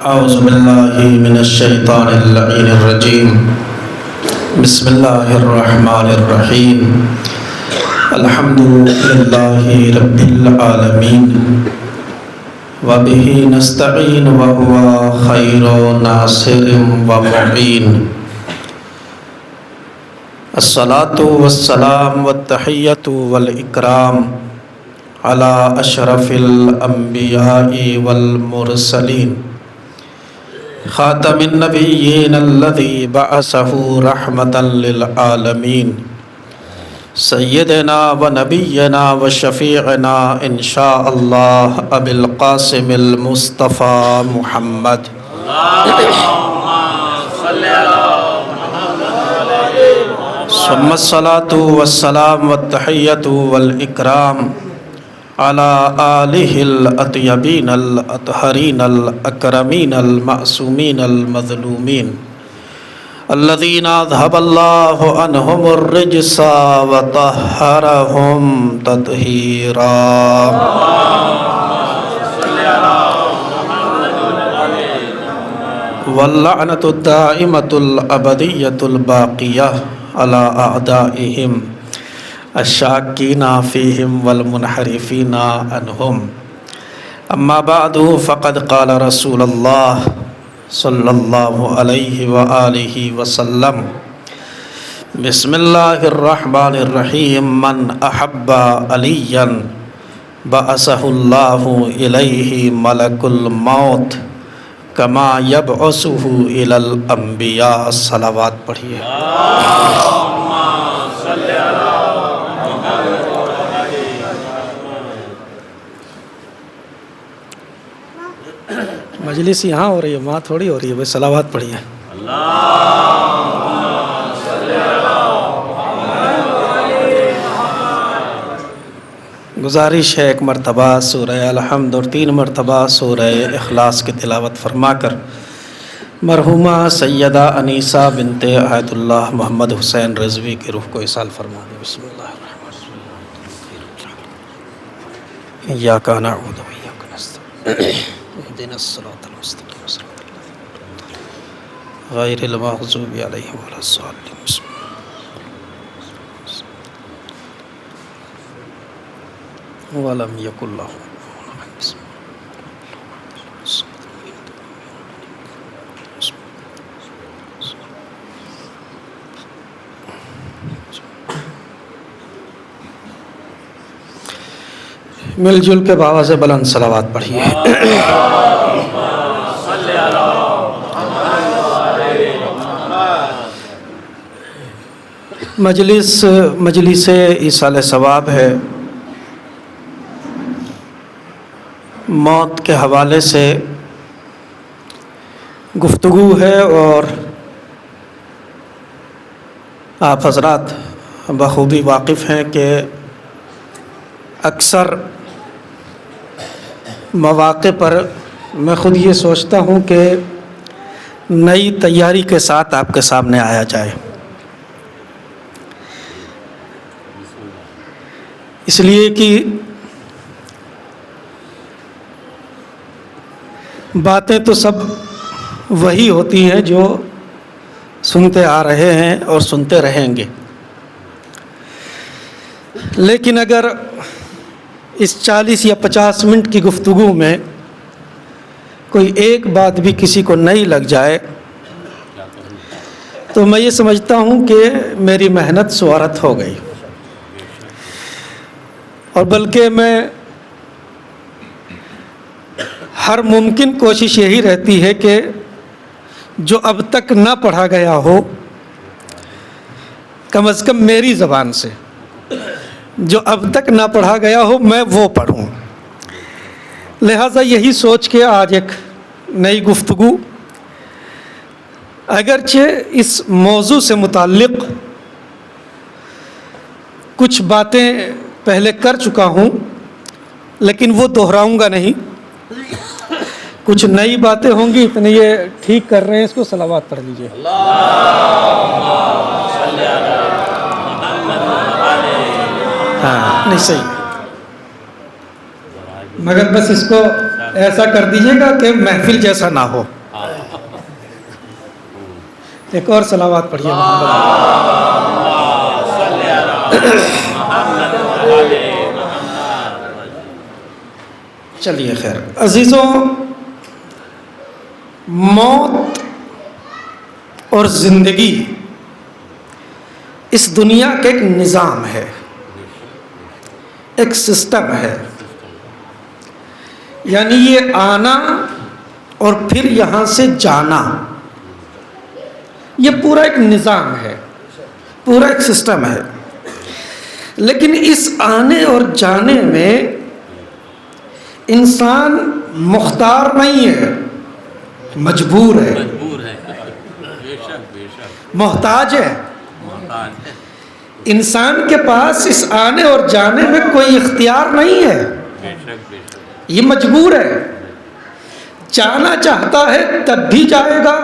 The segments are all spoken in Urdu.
اعوذ باللہ من الشیطان اللعین الرجیم بسم اللہ الرحمن الرحیم الحمد للہ رب العالمین وبہ نستعین وہو خیر ناصر ومعین الصلاة والسلام والتحیۃ والاکرام علی اشرف الانبیاء والمرسلین خاتم النبیین الذی بعثہ رحمة للعالمین سیدنا و نبینا و شفیعنا انشاء اللہ ابی القاسم المصطفیٰ محمد ثم الصلاة والسلام والتحیۃ والاکرام علی آلہ الاطیبین الاطہرین الاکرمین المعصومین المظلومین الذین اذھب اللہ عنہم الرجس وطہرہم تطہیرا واللعنۃ الدائمۃ الابدیۃ الباقیہ علی اعدائہم الشاکین فیہم والمنحرفین عنہم اما بعد فقد قال رسول اللہ صلی اللہ علیہ وآلہ وسلم بسم اللہ الرحمن الرحیم من احب علیا بعثہ اللہ الیہ ملک الموت کما یبعثہ الی الانبیاء صلوات پڑھیے مجلس یہاں ہو رہی ہے، وہاں تھوڑی ہو رہی ہے، بھائی صلوات پڑھیے۔ گزارش ہے ایک مرتبہ سورہ الحمد اور 3 مرتبہ سورہ اخلاص کی تلاوت فرما کر مرحومہ سیدہ انیسہ بنت عہد اللہ محمد حسین رضوی کی روح کو اصال فرما دیں۔ بسم اللہ الرحمن الرحیم ایاک نعبد و ایاک نستعین اهدنا الصراط المستقیم غیر المغضوب علیہم ولا الضالین ولم یکن لہ مل جل کے بابا سے بلند صلوات پڑھیے۔ مجلس ایصال ثواب ہے، موت کے حوالے سے گفتگو ہے، اور آپ حضرات بخوبی واقف ہیں کہ اکثر مواقع پر میں خود یہ سوچتا ہوں کہ نئی تیاری کے ساتھ آپ کے سامنے آیا جائے، اس لیے کہ باتیں تو سب وہی ہوتی ہیں جو سنتے آ رہے ہیں اور سنتے رہیں گے، لیکن اگر اس 40 یا 50 منٹ کی گفتگو میں کوئی ایک بات بھی کسی کو نئی لگ جائے تو میں یہ سمجھتا ہوں کہ میری محنت سوارت ہو گئی، اور بلکہ میں ہر ممکن کوشش یہی رہتی ہے کہ جو اب تک نہ پڑھا گیا ہو، کم از کم میری زبان سے جو اب تک نہ پڑھا گیا ہو میں وہ پڑھوں۔ لہٰذا یہی سوچ کے آج ایک نئی گفتگو، اگرچہ اس موضوع سے متعلق کچھ باتیں پہلے کر چکا ہوں لیکن وہ دہراؤں گا نہیں، کچھ نئی باتیں ہوں گی، اتنے یہ ٹھیک کر رہے ہیں، اس کو صلوات پڑھ لیجیے۔ ہاں نہیں صحیح، مگر بس اس کو ایسا کر دیجیے گا کہ محفل جیسا نہ ہو. ایک اور صلوات پڑھیے چلیے خیر. عزیزوں، موت اور زندگی اس دنیا کا ایک نظام ہے، ایک سسٹم ہے. یعنی یہ آنا اور پھر یہاں سے جانا، یہ پورا ایک نظام ہے، پورا ایک سسٹم ہے. لیکن اس آنے اور جانے میں انسان مختار نہیں ہے، مجبور ہے، محتاج ہے. انسان کے پاس اس آنے اور جانے میں کوئی اختیار نہیں ہے، یہ مجبور ہے. جانا چاہتا ہے تب بھی جائے گا،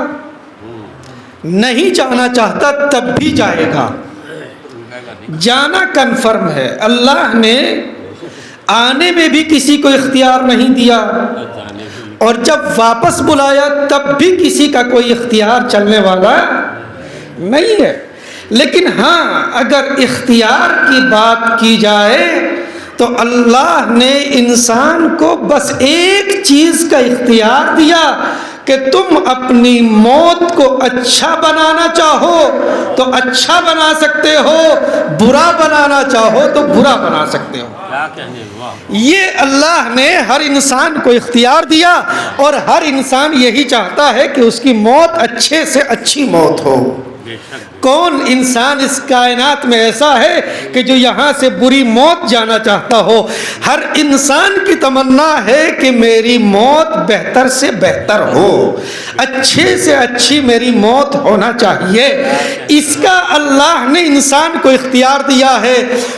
نہیں جانا چاہتا تب بھی جائے گا. جانا کنفرم ہے. اللہ نے آنے میں بھی کسی کو اختیار نہیں دیا، اور جب واپس بلایا تب بھی کسی کا کوئی اختیار چلنے والا نہیں ہے. لیکن ہاں، اگر اختیار کی بات کی جائے تو اللہ نے انسان کو بس ایک چیز کا اختیار دیا کہ تم اپنی موت کو اچھا بنانا چاہو تو اچھا بنا سکتے ہو، برا بنانا چاہو تو برا بنا سکتے ہو. یہ اللہ نے ہر انسان کو اختیار دیا، اور ہر انسان یہی چاہتا ہے کہ اس کی موت اچھے سے اچھی موت ہو. کون انسان اس کائنات میں ایسا ہے کہ جو یہاں سے بری موت جانا چاہتا ہو؟ ہر انسان کی تمنا ہے کہ میری موت بہتر سے بہتر ہو، اچھے سے اچھی میری موت ہونا چاہیے. اس کا اللہ نے انسان کو اختیار دیا ہے.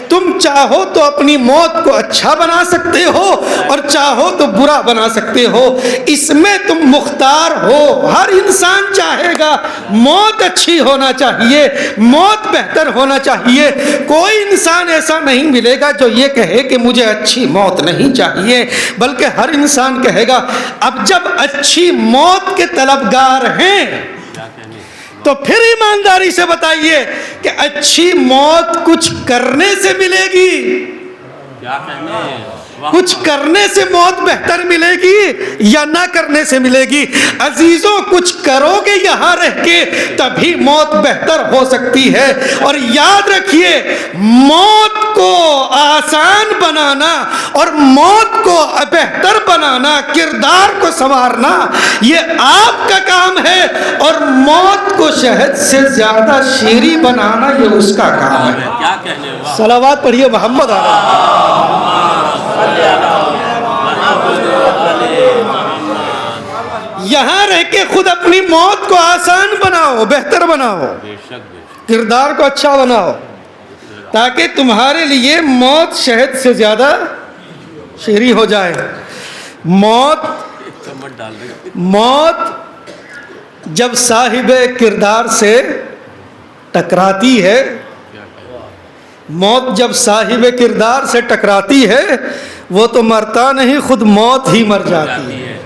تم چاہو تو اپنی موت کو اچھا بنا سکتے ہو، اور چاہو تو برا بنا سکتے ہو. اس میں تم مختار ہو. ہر انسان چاہے گا موت اچھی ہونا چاہیے، موت بہتر ہونا چاہیے. کوئی انسان ایسا نہیں ملے گا جو یہ کہے کہ مجھے اچھی موت نہیں چاہیے، بلکہ ہر انسان کہے گا. اب جب اچھی موت کے طلبگار ہیں تو پھر ایمانداری سے بتائیے کہ اچھی موت کچھ کرنے سے ملے گی؟ کچھ کرنے سے موت بہتر ملے گی یا نہ کرنے سے ملے گی؟ عزیزوں، کچھ کرو گے یہاں رہ کے تبھی موت بہتر ہو سکتی ہے. اور یاد رکھیے، موت کو آسان بنانا اور موت کو بہتر بنانا، کردار کو سنوارنا، یہ آپ کا کام ہے، اور موت کو شہد سے زیادہ شیریں بنانا یہ اس کا کام ہے. صلوات پڑھیے محمد یہاں رہ کے خود اپنی موت کو آسان بناؤ، بہتر بناؤ، کردار کو اچھا بناؤ، تاکہ تمہارے لیے موت شہد سے زیادہ شیریں ہو جائے. موت جب صاحب کردار سے ٹکراتی ہے، موت جب صاحب کردار سے ٹکراتی ہے، وہ تو مرتا نہیں، خود موت ہی مر جاتی ہے.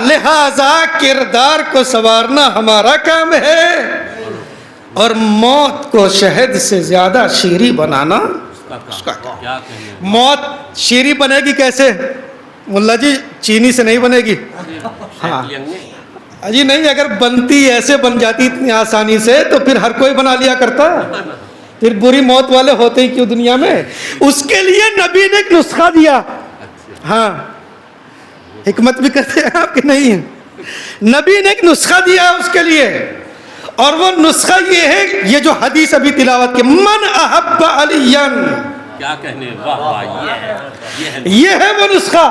لہذا کردار کو سنوارنا ہمارا کام ہے، اور موت کو شہد سے زیادہ شیریں بنانا اس کا کام. موت شیریں بنے گی کیسے؟ ملا جی، چینی سے نہیں بنے گی. ہاں جی نہیں، اگر بنتی ایسے بن جاتی اتنی آسانی سے تو پھر ہر کوئی بنا لیا کرتا. پھر بری موت والے ہوتے ہی کیوں دنیا میں؟ اس کے لیے نبی نے ایک نسخہ دیا. ہاں، حکمت بھی کرتے ہیں آپ کہ نہیں؟ نبی نے ایک نسخہ دیا اس کے لیے، اور وہ نسخہ یہ ہے، یہ جو حدیث ابھی تلاوت کی، من احب علیاً، کیا کہنے، یہ ہے وہ نسخہ.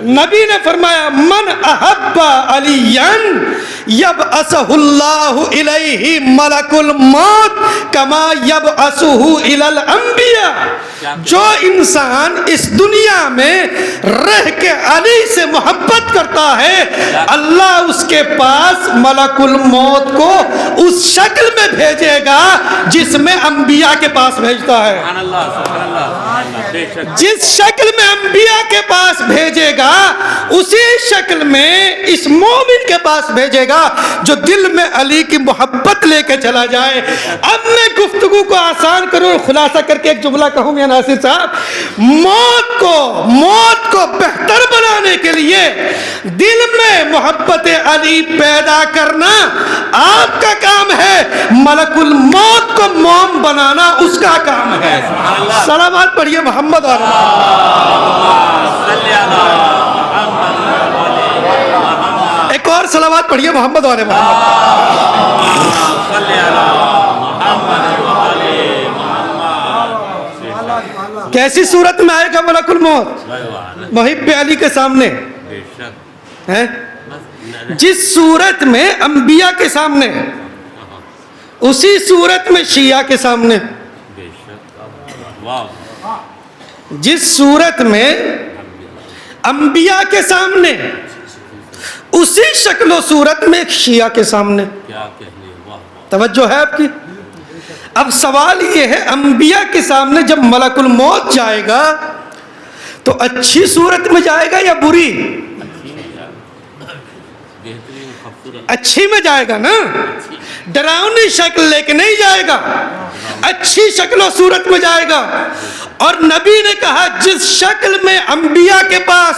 نبی نے فرمایا من احب علیاً یبعثہ اللہ الیہ ملک الموت کما یبعثہ الی الانبیاء. جو انسان اس دنیا میں رہ کے علی سے محبت کرتا ہے اللہ اس کے پاس ملک الموت کو اس شکل میں بھیجے گا جس میں انبیاء کے پاس بھیجتا ہے. جس شکل میں انبیاء کے پاس بھیجے گا اسی شکل میں اس مومن کے پاس بھیجے گا جو دل میں علی کی محبت لے کے چلا جائے. اب میں گفتگو کو آسان کروں، خلاصہ کر کے ایک جملہ کہوں گا ناصر صاحب، موت کو بہتر بنانے کے لیے دل میں محبت علی پیدا کرنا آپ کا کام ہے، ملک الموت کو موم بنانا اس کا کام ہے. صلوات پڑھیے محمد اور ایک اور صلوات پڑھیے محمد اور کیسی صورت میں آئے گا ملک الموت؟ محب علی کے سامنے، جس صورت میں انبیاء کے سامنے اسی صورت میں شیعہ کے سامنے. جس صورت میں انبیاء کے سامنے اسی شکل و صورت میں شیعہ کے سامنے. توجہ ہے آپ کی؟ اب سوال یہ ہے انبیاء کے سامنے جب ملک الموت جائے گا تو اچھی صورت میں جائے گا یا بری؟ اچھی میں جائے گا نا، ڈراؤنی شکل لے کے نہیں جائے گا، اچھی شکل و صورت میں جائے گا. اور نبی نے کہا جس شکل میں انبیاء کے پاس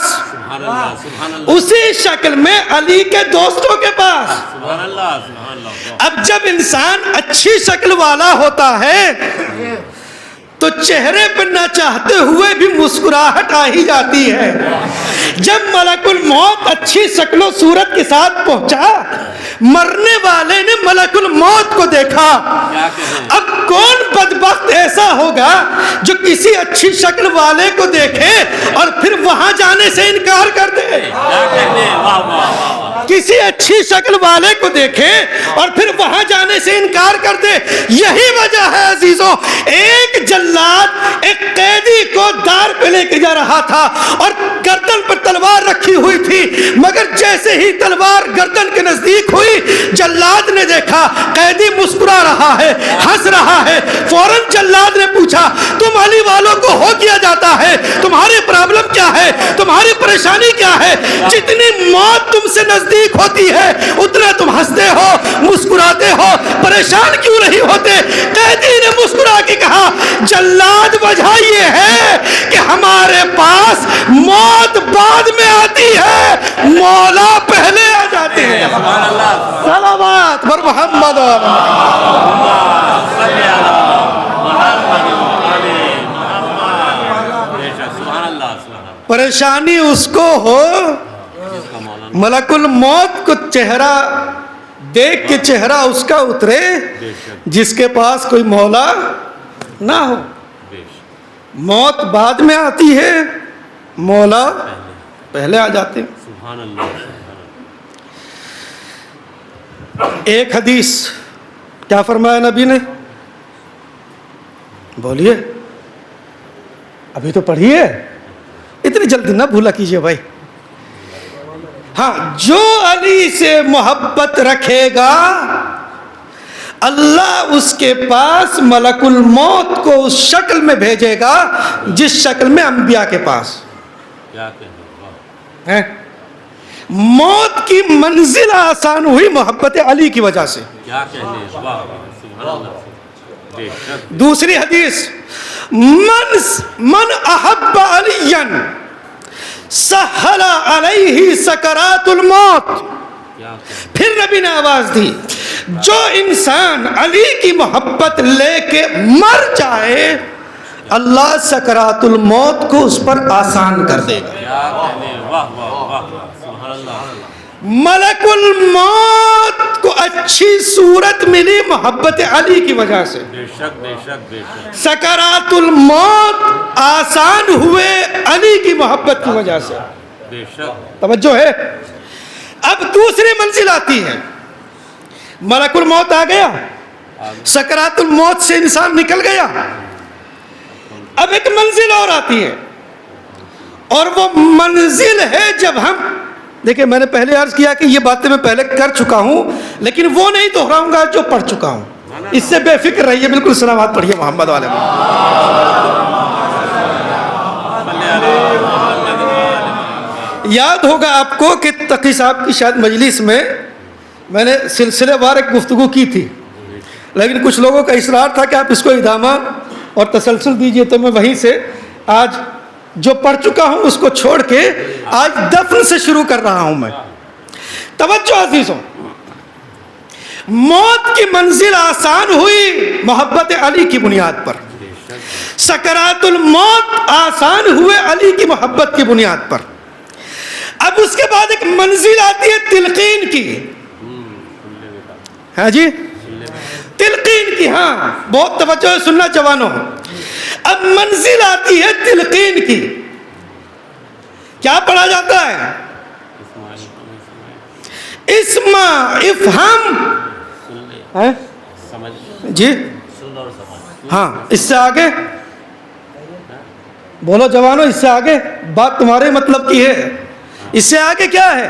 اسی شکل میں علی کے دوستوں کے پاس. اب جب انسان اچھی شکل والا ہوتا ہے تو چہرے پہ نہ چاہتے ہوئے بھی مسکراہٹ آ ہی جاتی ہے. جب ملک الموت اچھی شکل و صورت کے ساتھ پہنچا، مرنے والے نے ملک الموت کو دیکھا. اب کون بدبخت ایسا ہوگا جو کسی اچھی شکل والے کو دیکھے اور پھر وہاں جانے سے انکار کر دے؟ کسی اچھی شکل والے کو دیکھے اور پھر وہاں جانے سے انکار کر دے. یہی وجہ ہے عزیزوں، ایک جلاد ایک قیدی کو دار پہ لے کے جا رہا تھا اور گردن پر تلوار رکھی ہوئی تھی، مگر جیسے ہی تلوار گردن کے نزدیک ہوئی جلاد نے دیکھا قیدی مسکرا رہا ہے، ہنس رہا ہے. فوراً جلاد نے پوچھا تم علی والوں کو ہو کیا جاتا ہے؟ تمہاری پرابلم کیا ہے؟ تمہاری پریشانی کیا ہے؟ جتنی موت تم سے نزدیک ہوتی ہے اتنا تم ہنستے ہو، مسکراتے ہو، پریشان کیوں نہیں ہوتے؟ قیدی نے مسکرا کے کہا جلاد وجہ یہ ہے کہ ہمارے پاس موت بعد میں آتی ہے، مولا پہلے آ جاتے ہیں. صلوات بر محمد. پریشانی اس کو ہو ملک الموت کو چہرہ دیکھ کے چہرہ اس کا اترے جس کے پاس کوئی مولا نہ ہو. موت بعد میں آتی ہے، مولا پہلے آ جاتے ہیں. ایک حدیث کیا فرمایا نبی نے؟ بولیے، ابھی تو پڑھیے، اتنی جلدی نہ بھولا کیجئے بھائی. ہاں، جو علی سے محبت رکھے گا اللہ اس کے پاس ملک الموت کو اس شکل میں بھیجے گا جس شکل میں انبیاء کے پاس. موت کی منزل آسان ہوئی محبت علی کی وجہ سے. دوسری حدیث من احب علی سہل علیہ سکرات الموت. پھر نبی نے آواز دی جو انسان علی کی محبت لے کے مر جائے اللہ سکرات الموت کو اس پر آسان کر دے گا. ملک الموت کو اچھی صورت ملی محبت علی کی وجہ سے. سکرات الموت آسان ہوئے علی کی محبت کی وجہ سے. توجہ ہے. اب دوسری منزل آتی ہے ملک الموت آ گیا, سکرات الموت سے انسان نکل گیا, اب ایک منزل اور آتی ہے, اور وہ منزل ہے جب ہم, دیکھیں میں نے پہلے عرض کیا کہ یہ باتیں میں پہلے کر چکا ہوں, لیکن وہ نہیں دہراؤں گا جو پڑھ چکا ہوں, اس سے بے فکر رہیے. بالکل صلوات پڑھیے محمد والے. یاد ہوگا آپ کو کہ تقی صاحب کی شاید مجلس میں نے سلسلے وار ایک گفتگو کی تھی, لیکن کچھ لوگوں کا اصرار تھا کہ آپ اس کو ادامہ اور تسلسل دیجئے, تو میں وہیں سے آج جو پڑھ چکا ہوں اس کو چھوڑ کے آج دفن سے شروع کر رہا ہوں میں. توجہ عزیزوں, موت کی منزل آسان ہوئی محبت علی کی بنیاد پر, سکرات الموت آسان ہوئے علی کی محبت کی بنیاد پر. اب اس کے بعد ایک منزل آتی ہے تلقین کی. ہاں جی, تلقین کی, ہاں بہت توجہ سننا جوانوں. اب منزل آتی ہے تلقین کی. کیا پڑھا جاتا ہے؟ اسما افہم, جی ہاں, اس سے آگے بولو جوانوں, اس سے آگے بات تمہارے مطلب کی ہے. اس سے آگے کیا ہے؟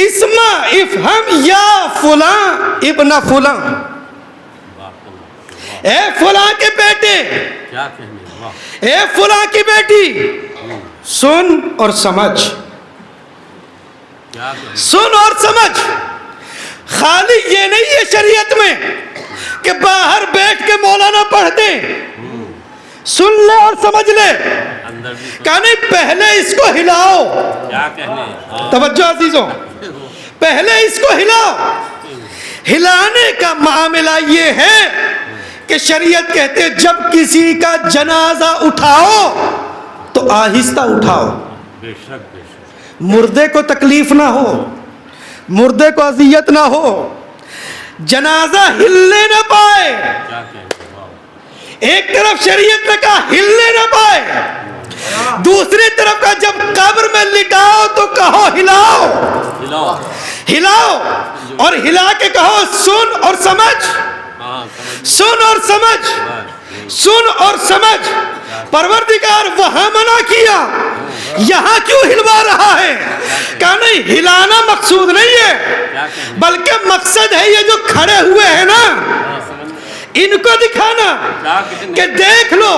اسما افہم یا فلاں ابن فلاں, اے فلاں کے بیٹے, اے فلاں کی بیٹی, سن اور سمجھ, سن اور سمجھ. خالی یہ نہیں ہے شریعت میں کہ باہر بیٹھ کے مولانا پڑھ دیں, سن لے اور سمجھ لے. کہنے پہلے اس کو ہلاؤ, توجہ عزیزوں, پہلے اس کو ہلاؤ. ہلانے کا معاملہ یہ ہے کہ شریعت کہتے جب کسی کا جنازہ اٹھاؤ تو آہستہ اٹھاؤ, مردے کو تکلیف نہ ہو, مردے کو اذیت نہ ہو, جنازہ ہلنے نہ پائے. ایک طرف شریعت نے کہا ہلنے نہ پائے, دوسری طرف کا جب قبر میں لٹاؤ تو کہو ہلاؤ, ہلاؤ, اور ہلا کے کہو سن اور سمجھ, سن اور سمجھ, سن اور سمجھ. پروردگار وہاں منع کیا, یہاں کیوں ہلوا رہا ہے؟ کہا نہیں, ہلانا مقصود نہیں ہے, بلکہ مقصد ہے یہ جو کھڑے ہوئے ہیں نا, ان کو دکھانا کہ دیکھ لو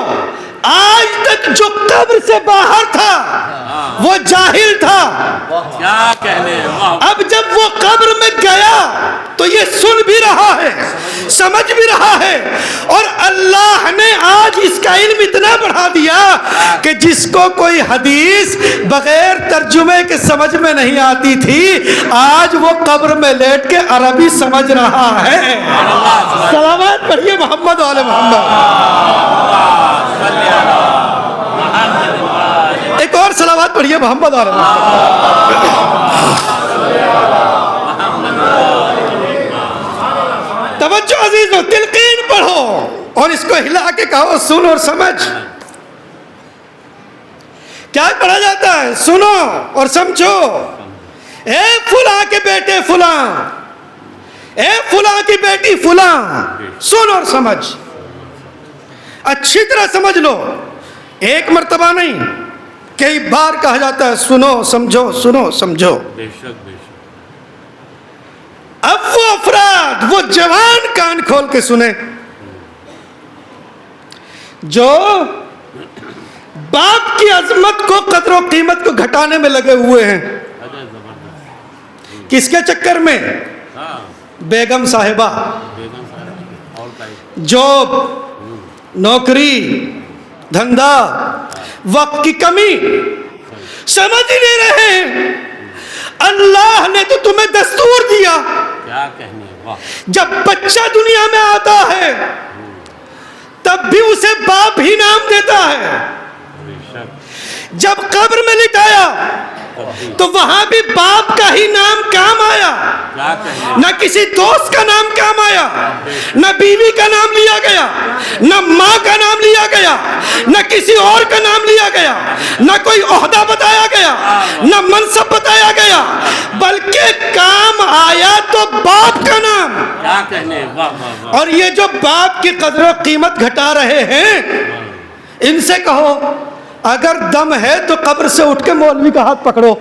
آج تک جو قبر سے باہر تھا وہ جاہل تھا, اب جب وہ قبر میں گیا تو یہ سن بھی رہا ہے, سمجھ بھی رہا ہے, اور اللہ نے آج اس کا علم اتنا بڑھا دیا کہ جس کو کوئی حدیث بغیر ترجمے کے سمجھ میں نہیں آتی تھی, آج وہ قبر میں لیٹ کے عربی سمجھ رہا ہے. سلامات پڑھیے محمد والے محمد. ایک اور صلوات پڑھیے محمد والے محمد. توجہ عزیزو, تلقین پڑھو اور اس کو ہلا کے کہو سن اور سمجھ. کیا پڑھا جاتا ہے؟ سنو اور سمجھو. اے فلاں کے بیٹے فلاں, اے فلاں کی بیٹی فلاں, سن اور سمجھ. اچھی طرح سمجھ لو, ایک مرتبہ نہیں کئی بار کہا جاتا ہے سنو سمجھو, سنو سمجھو. اب وہ افراد, وہ جوان کان کھول کے سنیں جو باپ کی عظمت کو, قدر و قیمت کو گھٹانے میں لگے ہوئے ہیں. کس کے چکر میں؟ بیگم صاحبہ, جاب, نوکری, دھندا, وقت کی کمی, سمجھ نہیں رہے. اللہ نے تو تمہیں دستور دیا, جب بچہ دنیا میں آتا ہے تب بھی اسے باپ ہی نام دیتا ہے. جب قبر میں لٹایا تو وہاں بھی باپ کا ہی نام کام آیا, نہ کسی دوست کا نام کام آیا, نہ بیوی کا نام لیا گیا, نہ ماں کا نام لیا گیا, نہ کسی اور کا نام لیا گیا, نہ کوئی عہدہ بتایا گیا, نہ منصب بتایا گیا, بلکہ کام آیا تو باپ کا نام. کہنے، واہ واہ واہ. اور یہ جو باپ کی قدر و قیمت گھٹا رہے ہیں، ان سے کہو اگر دم ہے تو قبر سے اٹھ کے مولوی کا ہاتھ پکڑو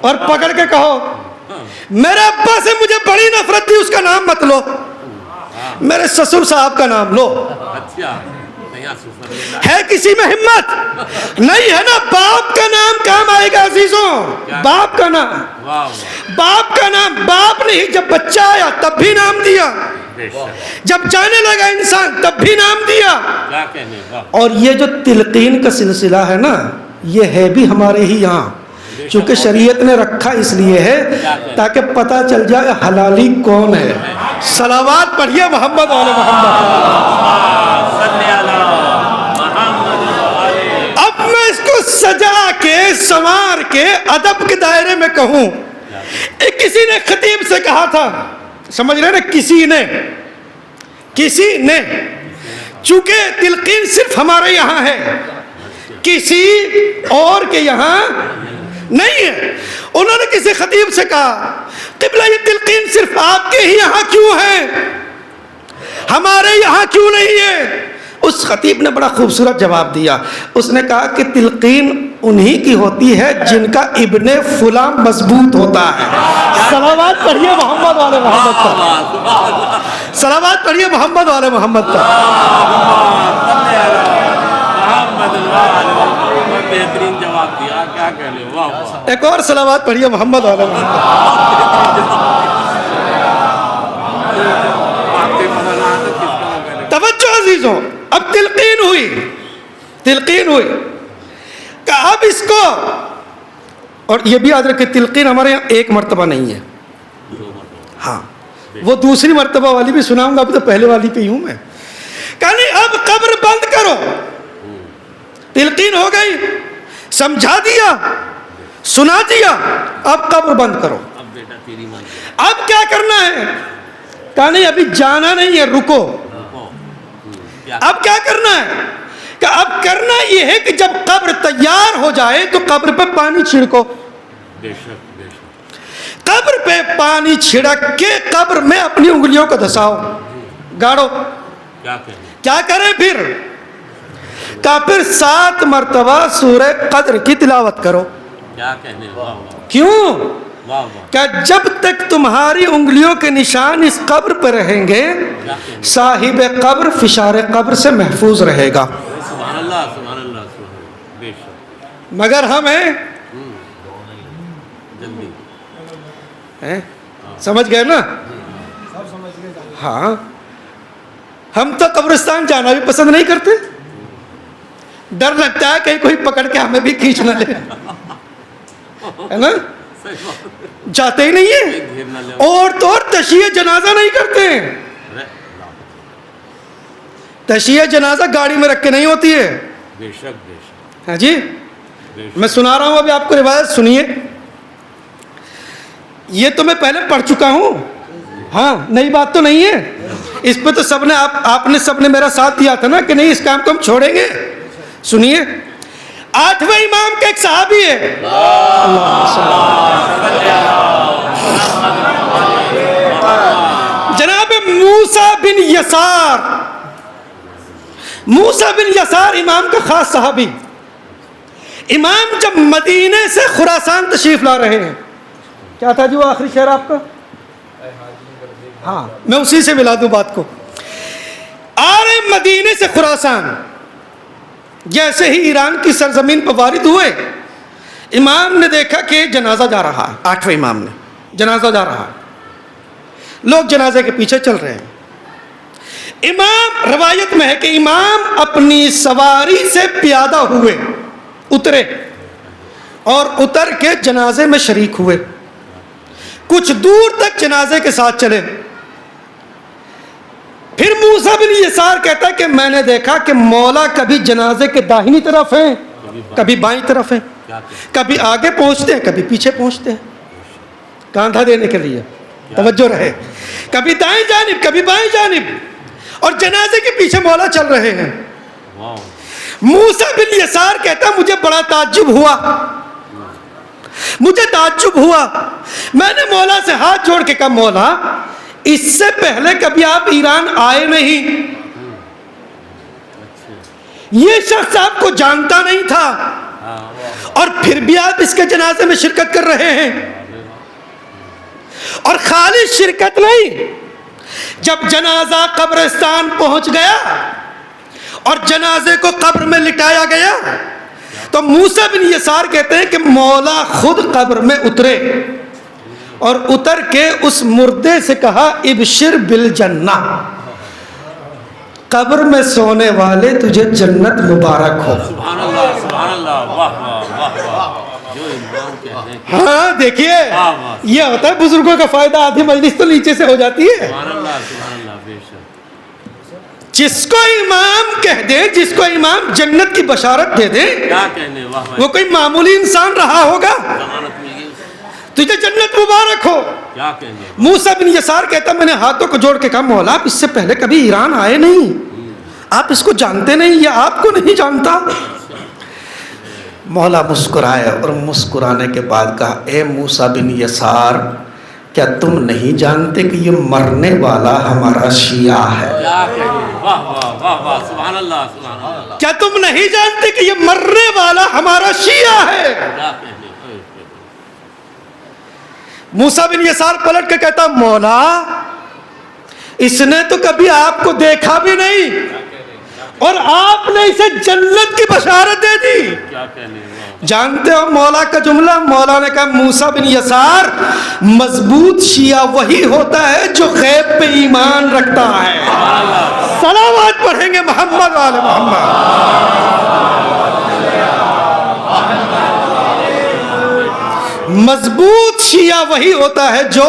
اور پکڑ کے کہو میرے ابا سے مجھے بڑی نفرت تھی، اس کا نام مت لو، میرے سسر صاحب کا نام لو. اچھا نہیں سفر لینا ہے کسی میں ہمت؟ نہیں ہے نا. باپ کا نام کام آئے گا عزیزوں، باپ کا نام، واہ واہ باپ کا نام. باپ نہیں، جب بچہ آیا تب بھی نام دیا، بے شک جب جانے لگا انسان تب بھی نام دیا. کیا کہنے واہ اور یہ جو تلقین کا سلسلہ ہے نا، یہ ہے بھی ہمارے ہی یہاں، چونکہ شریعت نے رکھا اس لیے ہے تاکہ پتہ چل جائے حلالی کون ہے. صلوات پڑھیے محمد والے محمد. صلی علی محمد علیہ. اب میں اس کو سجا کے سنوار کے ادب کے دائرے میں کہوں. ایک کسی نے خطیب سے کہا تھا، سمجھ رہے نا، کسی نے چونکہ تلقین صرف ہمارے یہاں ہے، کسی اور کے یہاں نہیں ہے. انہوں نے کسی خطیب سے کہا قبلہ یہ تلقین صرف آپ کے ہی یہاں کیوں ہے، ہمارے یہاں کیوں نہیں ہے؟ اس خطیب نے بڑا خوبصورت جواب دیا. اس نے کہا کہ تلقین انہی کی ہوتی ہے جن کا ابن فلاں مضبوط ہوتا ہے. صلوات پڑھیے محمد والے محمد پر، صلوات پڑھیے محمد والے محمد پر. بہترین جواب دیا، کیا کہنے واہ واہ. ایک اور صلوات پڑھیے محمد والے محمد. توجہ عزیزوں، اب تلقین ہوئی کہ اب اس کو، اور یہ بھی یاد رکھیں تلقین ہمارے یہاں ایک مرتبہ نہیں ہے، ہاں وہ دوسری مرتبہ والی بھی سناؤں گا، ابھی تو پہلے والی پہ ہی ہوں میں. کہانی اب قبر بند کرو. تلقین ہو گئی، سمجھا دیا، سنا دیا، اب قبر بند کرو. اب بیٹا تیری مرضی. اب کیا کرنا ہے؟ کہا نہیں ابھی جانا نہیں ہے، رکو. اب کیا کرنا ہے؟ کہ اب کرنا یہ ہے کہ جب قبر تیار ہو جائے تو قبر پہ پانی چھڑکو. بے شک بے شک. قبر پہ پانی چھڑک کے قبر میں اپنی انگلیوں کو دھساؤ، گاڑو. کیا کہنے کیا کریں پھر؟ کہ پھر 7 مرتبہ سورہ قدر کی تلاوت کرو. کیا کہنے واہ واہ کیوں؟ واہ واہ. کہ جب تک تمہاری انگلیوں کے نشان اس قبر پر رہیں گے، صاحب قبر فشار قبر سے محفوظ رہے گا. سبحان اللہ سبحان اللہ سبحان اللہ. بے شک. مگر ہم ہیں جلدی ہیں؟ سمجھ گئے نا؟ ہاں ہم تو قبرستان جانا بھی پسند نہیں کرتے، ڈر لگتا ہے کہیں کوئی پکڑ کے ہمیں بھی کھینچ نہ لے، ہے نا؟ جاتے ہی نہیں ہیں. اور تو اور تشییع جنازہ نہیں کرتے ہیں. تشییع جنازہ گاڑی میں رکھ کے نہیں ہوتی ہے. بے شک بے شک. ہاں جی، میں سنا رہا ہوں ابھی آپ کو روایت، سنیے. یہ تو میں پہلے پڑھ چکا ہوں، ہاں نئی بات تو نہیں ہے. اس پہ تو سب نے آپ نے سب نے میرا ساتھ دیا تھا نا کہ نہیں اس کام کو ہم چھوڑیں گے. سنیے، 8ویں امام کے ایک صحابی ہے، جناب موسیٰ بن یسار. موسیٰ بن یسار امام کا خاص صحابی. امام جب مدینے سے خراسان تشریف لا رہے ہیں، کیا تھا جی وہ آخری شہر آپ کا؟ ہاں میں اسی سے ملا دوں بات کو. آ رہے مدینے سے خراسان، جیسے ہی ایران کی سرزمین پر وارد ہوئے، امام نے دیکھا کہ جنازہ جا رہا ہے. 8ویں امام نے جنازہ جا رہا ہے، لوگ جنازے کے پیچھے چل رہے ہیں. امام، روایت میں ہے کہ امام اپنی سواری سے پیادہ ہوئے، اترے اور اتر کے جنازے میں شریک ہوئے. کچھ دور تک جنازے کے ساتھ چلے. پھر موسیٰ بن یسار کہتا ہے کہ میں نے دیکھا کہ مولا کبھی جنازے کے داہنی طرف ہیں، کبھی بائیں طرف ہیں، کبھی آگے پہنچتے ہیں کبھی پیچھے پہنچتے ہیں کاندھا دینے کے لیے. توجہ رہے، کبھی دائیں جانب کبھی بائیں جانب، اور جنازے کے پیچھے مولا چل رہے ہیں. موسیٰ بن یسار کہتا مجھے بڑا تعجب ہوا. مجھے تعجب ہوا، میں نے مولا سے ہاتھ جوڑ کے کہا مولا اس سے پہلے کبھی آپ ایران آئے نہیں، یہ شخص آپ کو جانتا نہیں تھا اور پھر بھی آپ اس کے جنازے میں شرکت کر رہے ہیں۔ اور خالی شرکت نہیں، جب جنازہ قبرستان پہنچ گیا اور جنازے کو قبر میں لٹایا گیا تو موسیٰ بن یسار کہتے ہیں کہ مولا خود قبر میں اترے اور اتر کے اس مردے سے کہا ابشر بالجنہ، قبر میں سونے والے تجھے جنت مبارک ہو۔ سبحان اللہ سبحان اللہ، واہ واہ واہ واہ، جو امام کہتے ہیں۔ ہاں دیکھیے یہ ہوتا ہے بزرگوں کا فائدہ، آدھی مجلس تو نیچے سے ہو جاتی ہے۔ سبحان اللہ بے شک۔ جس کو امام کہہ دے، جس کو امام جنت کی بشارت دے دے، کیا کہنے، واہ واہ، وہ کوئی معمولی انسان رہا ہوگا، ضمانت مل گئی، تجھے جنت مبارک ہو۔ کیا کہنے۔ موسیٰ بن یسار کہتا میں نے ہاتھوں کو جوڑ کے کہا مولا آپ اس سے پہلے کبھی ایران آئے نہیں، آپ اس کو جانتے نہیں، یہ آپ کو نہیں جانتا۔ مولا مسکرائے اور مسکرانے کے بعد کہا اے موسیٰ بن یسار کیا تم نہیں جانتے کہ یہ مرنے والا ہمارا شیعہ ہے؟ کیا کہنے، واہ واہ واہ واہ، سبحان اللہ سبحان اللہ، کیا تم نہیں جانتے کہ یہ مرنے والا ہمارا شیعہ ہے؟ کیا کہنے۔ موسیٰ بن یسار پلٹ کے کہتا مولا اس نے تو کبھی آپ کو دیکھا بھی نہیں اور آپ نے اسے جنت کی بشارت دے دی۔ کیا کہنے، واہ، جانتے ہو مولا کا جملہ؟ مولا نے کہا موسیٰ بن یسار مضبوط شیعہ وہی ہوتا ہے جو غیب پہ ایمان رکھتا ہے۔ صلوات پڑھیں گے محمد والے محمد۔ مضبوط شیعہ وہی ہوتا ہے جو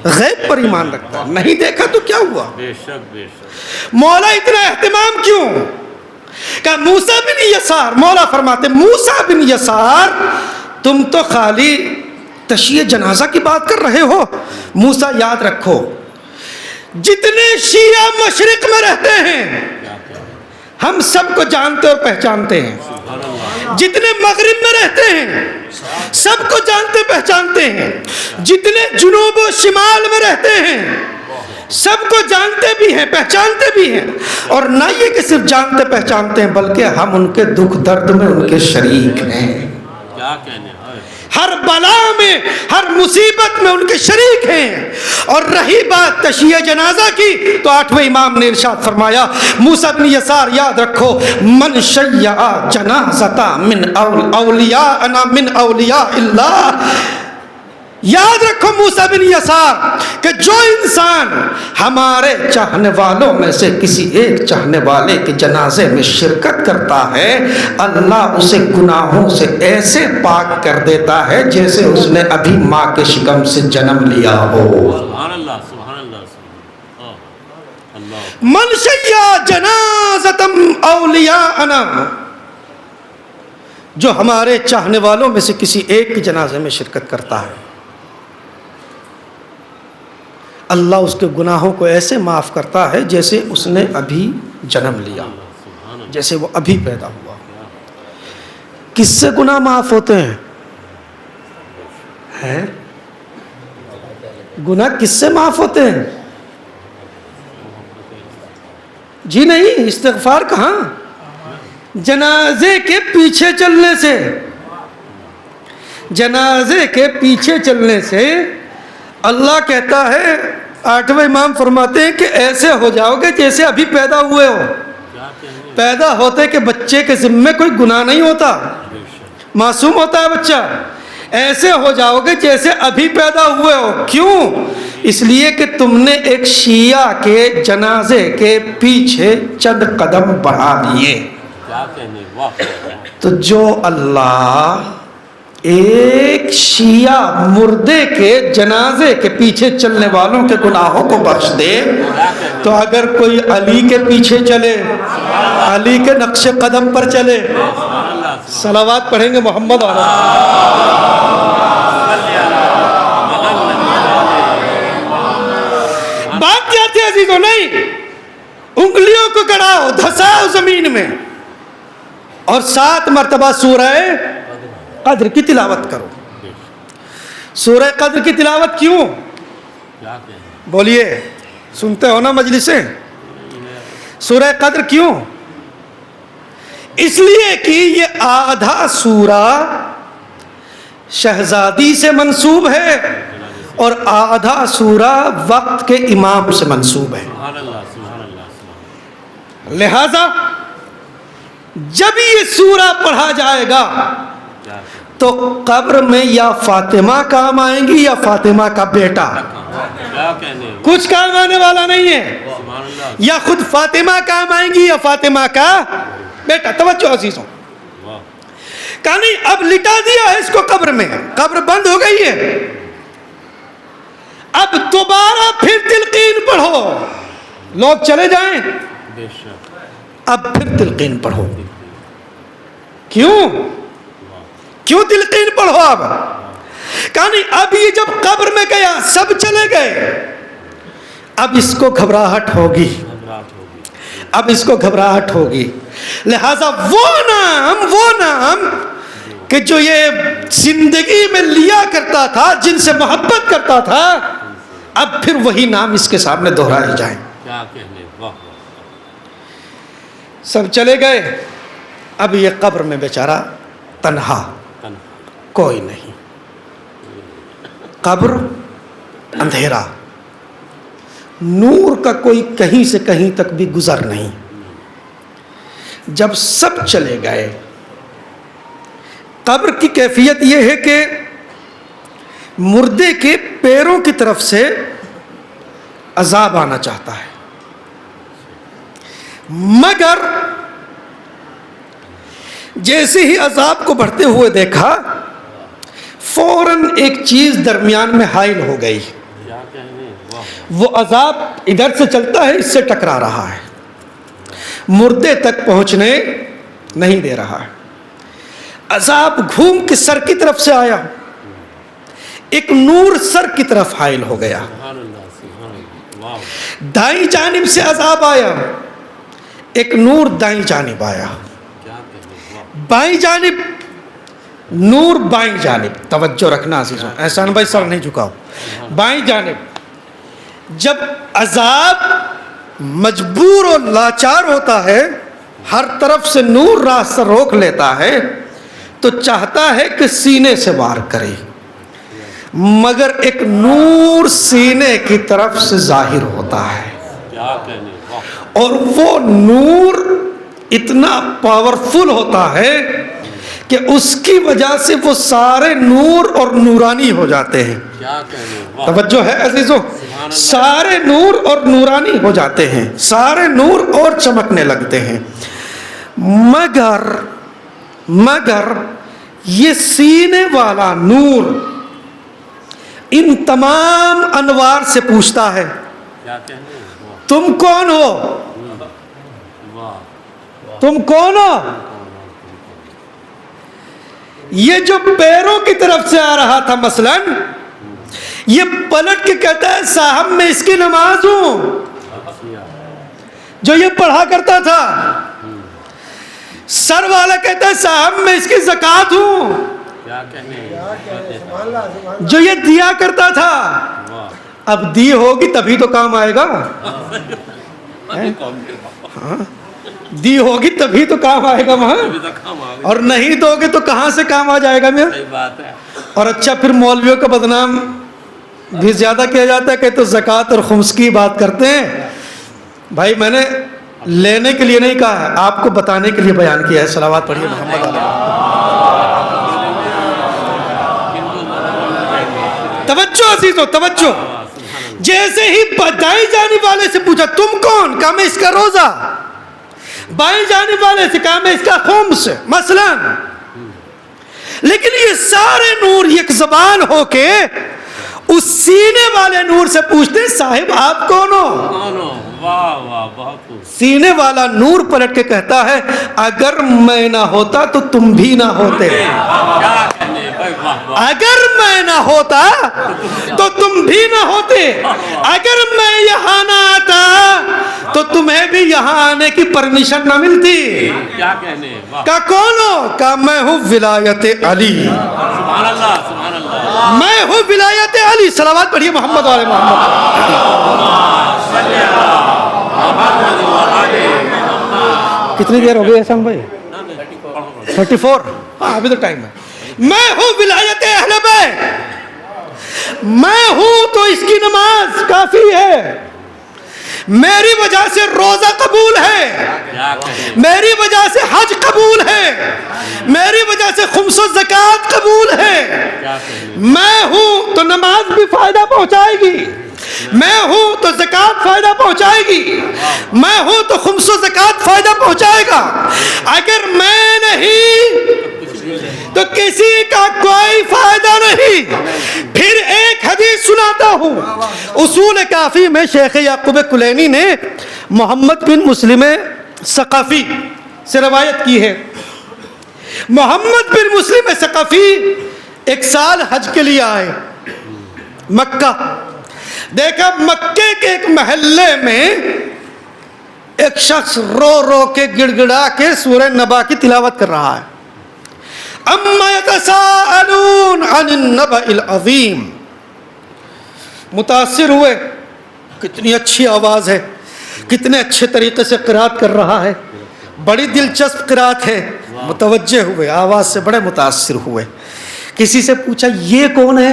غیب پر ایمان رکھتا ہے، نہیں دیکھا تو کیا ہوا؟ بے شک بے شک۔ مولا اتنا اہتمام کیوں؟ کہ موسیٰ بن یسار، مولا فرماتے موسیٰ بن یسار تم تو خالی تشییع جنازہ کی بات کر رہے ہو، موسیٰ یاد رکھو جتنے شیعہ مشرق میں رہتے ہیں ہم سب کو جانتے اور پہچانتے ہیں، جتنے مغرب میں رہتے ہیں سب کو جانتے پہچانتے ہیں، جتنے جنوب و شمال میں رہتے ہیں سب کو جانتے بھی ہیں پہچانتے بھی ہیں، اور نہ یہ کہ صرف جانتے پہچانتے ہیں بلکہ ہم ان کے دکھ درد میں ان کے شریک ہیں، کیا کہنے، ہر بلا میں ہر مصیبت میں ان کے شریک ہیں۔ اور رہی بات تشییع جنازہ کی تو 8ویں امام نے ارشاد فرمایا موسیٰ بن یسار یاد رکھو من شیع جنازہ من اولیاءنا من اولیاء اللہ، یاد رکھو موسیٰ بن یسار کہ جو انسان ہمارے چاہنے والوں میں سے کسی ایک چاہنے والے کے جنازے میں شرکت کرتا ہے اللہ اسے گناہوں سے ایسے پاک کر دیتا ہے جیسے اس نے ابھی ماں کے شکم سے جنم لیا ہو۔ سبحان اللہ سبحان اللہ سبحان اللہ۔ من شیع جنازۃ اولیاءنا، جو ہمارے چاہنے والوں میں سے کسی ایک کے جنازے میں شرکت کرتا ہے اللہ اس کے گناہوں کو ایسے معاف کرتا ہے جیسے اس نے ابھی جنم لیا، جیسے وہ ابھی پیدا ہوا۔ کس سے گناہ معاف ہوتے ہیں؟ گناہ کس سے معاف ہوتے ہیں؟ جی نہیں، استغفار کہاں؟ جنازے کے پیچھے چلنے سے، جنازے کے پیچھے چلنے سے اللہ کہتا ہے 8ویں امام فرماتے ہیں کہ ایسے ہو جاؤ گے جیسے ابھی پیدا ہوئے ہو۔ پیدا ہوتے کہ بچے کے ذمے کوئی گناہ نہیں ہوتا، معصوم ہوتا ہے بچہ، ایسے ہو جاؤ گے جیسے ابھی پیدا ہوئے ہو۔ کیوں؟ اس لیے کہ تم نے ایک شیعہ کے جنازے کے پیچھے چند قدم بڑھا دیے۔ تو جو اللہ ایک شیعہ مردے کے جنازے کے پیچھے چلنے والوں کے گناہوں کو بخش دے تو اگر کوئی علی کے پیچھے چلے، علی کے نقش قدم پر چلے، صلوات پڑھیں گے محمد علیہ، بات کیا تھی عزیزوں؟ نہیں، انگلیوں کو گڑاؤ، دھساؤ زمین میں اور 7 مرتبہ سورہ قدر کی تلاوت کرو. سورہ قدر کی تلاوت کیوں؟ کیا کہیں؟ بولیے، سنتے ہو نا مجلسیں؟ سورہ قدر کیوں؟ اس لیے کہ یہ آدھا سورہ شہزادی سے منسوب ہے اور آدھا سورہ وقت کے امام سے منسوب ہے. سبحان اللہ سبحان اللہ سبحان لہذا جب یہ سورہ پڑھا جائے گا اللہ. کیا کہیں؟ تو قبر میں یا فاطمہ کام آئیں گی یا فاطمہ کا بیٹا. کیا کہنے؟ کچھ کام آنے والا نہیں ہے. سبحان اللہ. یا خود فاطمہ کام آئیں گی یا فاطمہ کا بیٹا. توجہ عزیزوں، واہ. کہانی اب لٹا دیا ہے اس کو قبر میں، قبر بند ہو گئی ہے. اب دوبارہ پھر تلقین پڑھو. لوگ چلے جائیں، بے شک. اب پھر تلقین پڑھو. کیوں کیوں تلقین پڑھو؟ اب کہانی اب یہ جب قبر میں گیا سب چلے گئے، اب اس کو گھبراہٹ ہوگی، گھبراہٹ ہوگی. اب اس کو گھبراہٹ ہوگی. لہذا وہ نام کہ جو یہ زندگی میں لیا کرتا تھا، جن سے محبت کرتا تھا، اب پھر وہی نام اس کے سامنے دہرائے جائیں. کیا کہنے؟ واہ واہ. سب چلے گئے، اب یہ قبر میں بیچارہ تنہا، کوئی نہیں. قبر اندھیرا، نور کا کوئی کہیں سے کہیں تک بھی گزر نہیں. جب سب چلے گئے، قبر کی کیفیت یہ ہے کہ مردے کے پیروں کی طرف سے عذاب آنا چاہتا ہے، مگر جیسے ہی عذاب کو بڑھتے ہوئے دیکھا، فوراً ایک چیز درمیان میں حائل ہو گئی. کیا کہنے؟ واہ. وہ عذاب ادھر سے چلتا ہے، اس سے ٹکرا رہا ہے، مردے تک پہنچنے نہیں دے رہا ہے. عذاب گھوم کے سر کی طرف سے آیا، ایک نور سر کی طرف حائل ہو گیا. سبحان اللہ سبحان اللہ. واہ. دائیں جانب سے عذاب آیا، ایک نور دائیں جانب آیا. کیا کہنے؟ واہ. بائیں جانب نور، بائیں جانب توجہ رکھنا عزیزوں، احسان بھائی سر نہیں جھکاؤ. بائیں جانب جب عذاب مجبور و لاچار ہوتا ہے، ہر طرف سے نور راستہ روک لیتا ہے، تو چاہتا ہے کہ سینے سے وار کرے، مگر ایک نور سینے کی طرف سے ظاہر ہوتا ہے. کیا کہنے؟ واہ. اور وہ نور اتنا پاورفل ہوتا ہے کہ اس کی وجہ سے وہ سارے نور اور نورانی ہو جاتے ہیں. کیا کہنے؟ واہ. توجہ ہے عزیزوں، سارے نور اور نورانی ہو جاتے ہیں، سارے نور اور چمکنے لگتے ہیں، مگر یہ سینے والا نور ان تمام انوار سے پوچھتا ہے، کیا کہنے؟ واہ. تم کون ہو؟ واہ. تم کون ہو؟ یہ جو پیروں کی طرف سے آ رہا تھا مثلاً، یہ پلٹ کے کہتا ہے صاحب میں اس کی نماز ہوں، جو یہ پڑھا کرتا تھا. سر والا کہتا ہے صاحب میں اس کی زکوٰۃ ہوں، کیا کہنے؟ جو یہ دیا کرتا تھا. واہ. اب دی ہوگی تبھی تو کام آئے گا، دی ہوگی تبھی تو کام آئے گا وہاں، اور نہیں دو گے تو کہاں سے کام آ جائے گا میاں. صحیح بات ہے. اور اچھا پھر مولویوں کا بدنام بھی زیادہ کیا جاتا ہے کہ تو زکوٰۃ اور خمس کی بات کرتے ہیں. بھائی میں نے لینے کے لیے نہیں کہا ہے، آپ کو بتانے کے لیے بیان کیا ہے. صلوات پڑھیے محمد علیہ. توجہ عزیزو توجہ. جیسے ہی دائیں جانب والے سے پوچھا تم کون، کہا میں اس کا روزہ. بائیں جانب والے سے کہا میں اس کا خمس مثلاً. لیکن یہ سارے نور یک زبان ہو کے اس سینے والے نور سے پوچھتے صاحب آپ کون ہو. واہ واہ بہت خوب. سینے والا نور پلٹ کے کہتا ہے اگر میں نہ ہوتا تو تم بھی نہ ہوتے. کیا کہنے بھائی. اگر میں نہ ہوتا تو تم بھی نہ ہوتے، اگر میں یہاں نہ آتا تو تمہیں بھی یہاں آنے کی پرمیشن نہ ملتی۔ کیا کہنے، واہ، کہا کون ہو؟ کہا میں ہوں ولایت علی، سبحان اللہ سبحان اللہ۔ میں ہوں ولایت علی۔ صلوات پڑھیے محمد والے محمد۔ کتنی دیر ہو گئی احسان بھائی؟ 34۔ ہاں ابھی تو ٹائم ہے۔ میں ہوں ولایت اہل بیت، میں ہوں تو اس کی نماز کافی ہے، میری وجہ سے روزہ قبول ہے، کیا کہنے، میری وجہ سے حج قبول ہے، میری وجہ سے خمس و زکوٰۃ قبول ہے، کیا کہنے، میں ہوں تو نماز بھی فائدہ پہنچائے گی، میں ہوں تو زکوٰۃ فائدہ پہنچائے گی، میں ہوں تو خمس و زکوٰۃ فائدہ پہنچائے گا، اگر میں نہیں تو کسی کا کوئی فائدہ نہیں۔ پھر ایک حدیث سناتا ہوں، اصول کافی میں شیخ یعقوب کلینی نے محمد بن مسلم ثقفی سے روایت کی ہے۔ محمد بن مسلم ثقفی ایک سال حج کے لیے آئے مکہ، دیکھا مکے کے ایک محلے میں ایک شخص رو رو کے گڑ گڑا کے سورہ نبا کی تلاوت کر رہا ہے، اما یتساءلون عن النبأ العظیم۔ متاثر ہوئے، کتنی اچھی آواز ہے، کتنے اچھے طریقے سے قرات کر رہا ہے، بڑی دلچسپ قرات ہے، متوجہ ہوئے، آواز سے بڑے متاثر ہوئے۔ کسی سے پوچھا یہ کون ہے؟